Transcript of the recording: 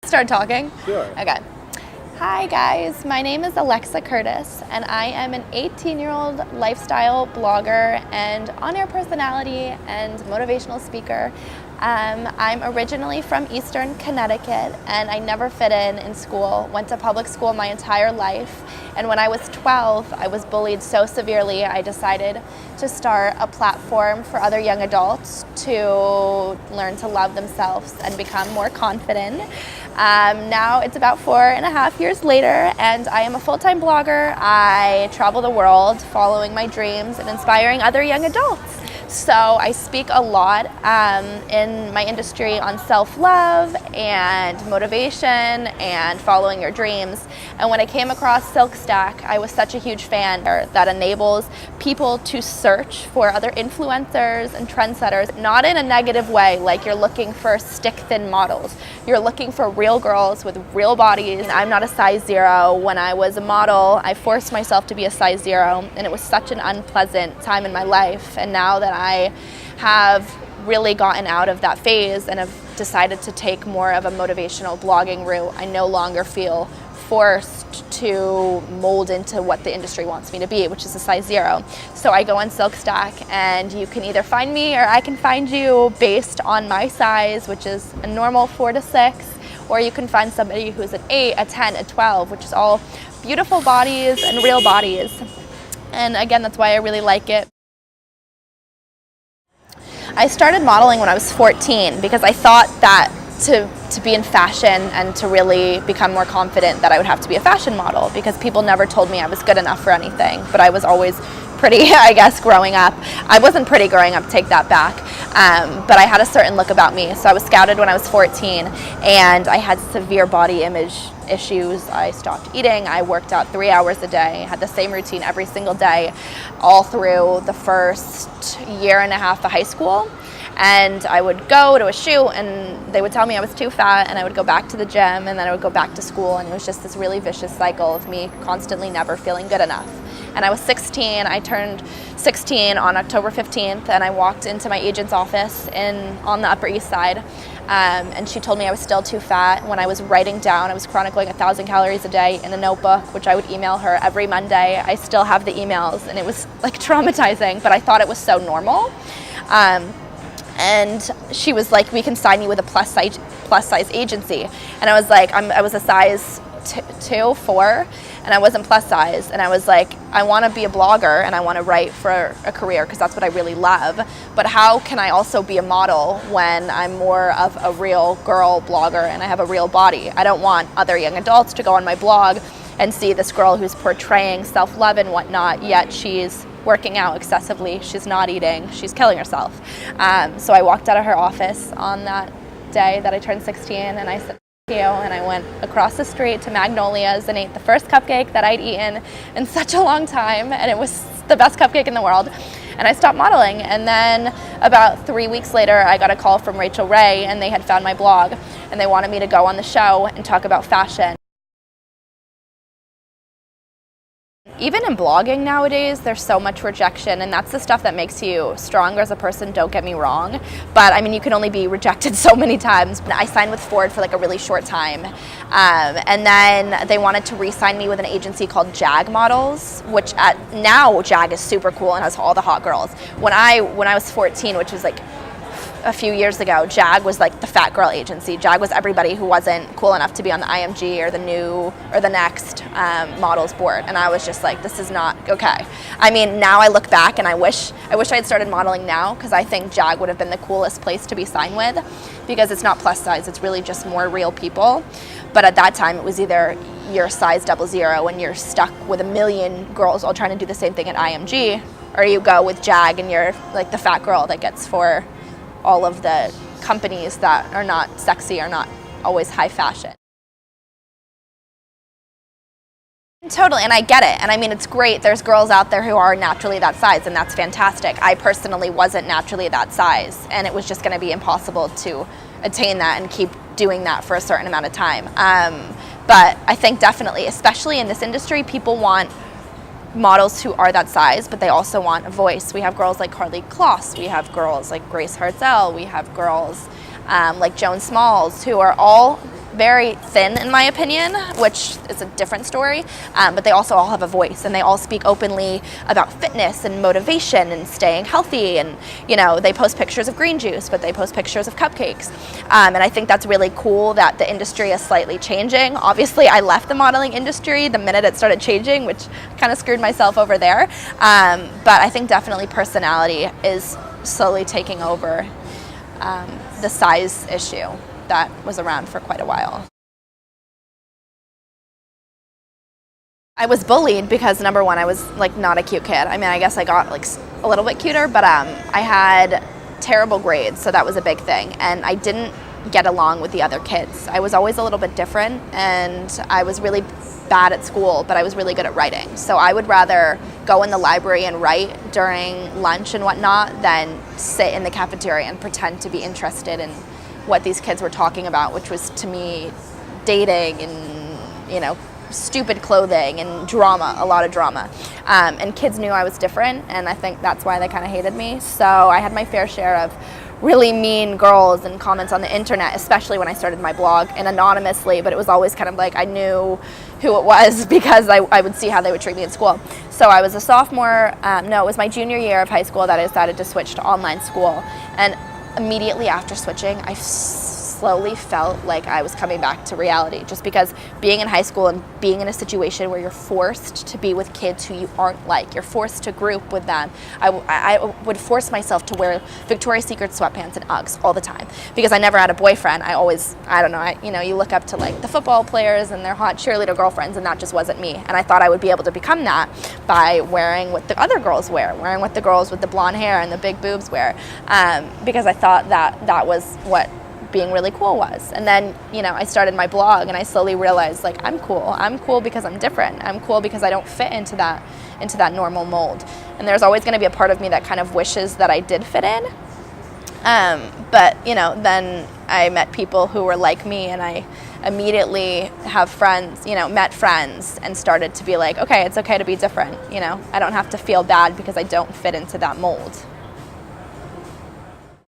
Start talking? Sure. Okay. Hi guys, my name is Alexa Curtis and I am an 18-year-old lifestyle blogger and on-air personality and motivational speaker. I'm originally from Eastern Connecticut and I never fit in school. Went to public school my entire life, and when I was 12 I was bullied so severely I decided to start a platform for other young adults to learn to love themselves and become more confident. Now it's about 4.5 years later and I am a full-time blogger. I travel the world following my dreams and inspiring other young adults. So I speak a lot in my industry on self-love and motivation and following your dreams. And when I came across Silkstaq, I was such a huge fan that enables people to search for other influencers and trendsetters, not in a negative way, like you're looking for stick-thin models. You're looking for real girls with real bodies. I'm not a size 0. When I was a model, I forced myself to be a size 0, and it was such an unpleasant time in my life. And now that I have really gotten out of that phase and have decided to take more of a motivational blogging route, I no longer feel forced to mold into what the industry wants me to be, which is a size 0. So I go on Silkstaq and you can either find me or I can find you based on my size, which is a normal 4 to 6, or you can find somebody who's an 8, a 10, a 12, which is all beautiful bodies and real bodies. And again, that's why I really like it. I started modeling when I was 14 because I thought that to be in fashion and to really become more confident that I would have to be a fashion model, because people never told me I was good enough for anything. But I was always pretty, I guess, growing up. I wasn't pretty growing up, take that back. But I had a certain look about me. So I was scouted when I was 14 and I had severe body image issues. I stopped eating. I worked out 3 hours a day, had the same routine every single day, all through the first 1.5 years of high school. And I would go to a shoot and they would tell me I was too fat, and I would go back to the gym, and then I would go back to school, and it was just this really vicious cycle of me constantly never feeling good enough. And I was 16, I turned 16 on October 15th, and I walked into my agent's office on the Upper East Side, and she told me I was still too fat. When I was writing down, I was chronicling 1,000 calories a day in a notebook, which I would email her every Monday. I still have the emails, and it was like traumatizing, but I thought it was so normal. And she was like, we can sign you with a plus size agency. And I was like, I was a size 2, 4, and I wasn't plus size. And I was like, I want to be a blogger and I want to write for a career because that's what I really love. But how can I also be a model when I'm more of a real girl blogger and I have a real body? I don't want other young adults to go on my blog and see this girl who's portraying self-love and whatnot, yet she's working out excessively, she's not eating, she's killing herself. So I walked out of her office on that day that I turned 16 and I said, thank you, and I went across the street to Magnolia's and ate the first cupcake that I'd eaten in such a long time, and it was the best cupcake in the world. And I stopped modeling, and then about 3 weeks later I got a call from Rachel Ray, and they had found my blog and they wanted me to go on the show and talk about fashion. Even in blogging nowadays, there's so much rejection, and that's the stuff that makes you stronger as a person, don't get me wrong. But I mean, you can only be rejected so many times. I signed with Ford for like a really short time. And then they wanted to re-sign me with an agency called Jag Models, which now Jag is super cool and has all the hot girls. When I was 14, which was like a few years ago, Jag was like the fat girl agency. Jag was everybody who wasn't cool enough to be on the IMG or the Next models board, and I was just like, this is not okay. I mean, now I look back and I wish I had started modeling now, because I think Jag would have been the coolest place to be signed with, because it's not plus size, it's really just more real people. But at that time it was either you're size 00 and you're stuck with 1 million girls all trying to do the same thing at IMG, or you go with Jag and you're like the fat girl that gets for all of the companies that are not sexy, are not always high fashion. Totally, and I get it, and I mean, it's great. There's girls out there who are naturally that size, and that's fantastic. I personally wasn't naturally that size, and it was just going to be impossible to attain that and keep doing that for a certain amount of time. But I think definitely, especially in this industry, people want models who are that size, but they also want a voice. We have girls like Carly Kloss, we have girls like Grace Hartzell, we have girls like Joan Smalls, who are all very thin in my opinion, which is a different story, but they also all have a voice, and they all speak openly about fitness and motivation and staying healthy, and they post pictures of green juice, but they post pictures of cupcakes, and I think that's really cool that the industry is slightly changing. Obviously I left the modeling industry the minute it started changing, which kind of screwed myself over there, but I think definitely personality is slowly taking over the size issue that was around for quite a while. I was bullied because, number one, I was like not a cute kid. I mean, I guess I got like a little bit cuter, but I had terrible grades, so that was a big thing, and I didn't get along with the other kids. I was always a little bit different, and I was really bad at school, but I was really good at writing. So I would rather go in the library and write during lunch and whatnot than sit in the cafeteria and pretend to be interested in what these kids were talking about, which was to me dating and stupid clothing and drama, a lot of drama, and kids knew I was different, and I think that's why they kind of hated me. So I had my fair share of really mean girls and comments on the internet, especially when I started my blog, and anonymously, but it was always kind of like I knew who it was because I would see how they would treat me at school. So I was a sophomore, no, it was my junior year of high school that I decided to switch to online school, and immediately after switching, I slowly felt like I was coming back to reality, just because being in high school and being in a situation where you're forced to be with kids who you aren't like, you're forced to group with them. I would force myself to wear Victoria's Secret sweatpants and Uggs all the time because I never had a boyfriend. I don't know, you look up to like the football players and their hot cheerleader girlfriends, and that just wasn't me. And I thought I would be able to become that by wearing what the other girls wear, wearing what the girls with the blonde hair and the big boobs wear, because I thought that was what being really cool was. And then I started my blog, and I slowly realized, like, I'm cool because I'm different, I'm cool because I don't fit into that normal mold, and there's always going to be a part of me that kind of wishes that I did fit in, but then I met people who were like me, and I immediately have friends, met friends, and started to be like, okay, it's okay to be different, I don't have to feel bad because I don't fit into that mold.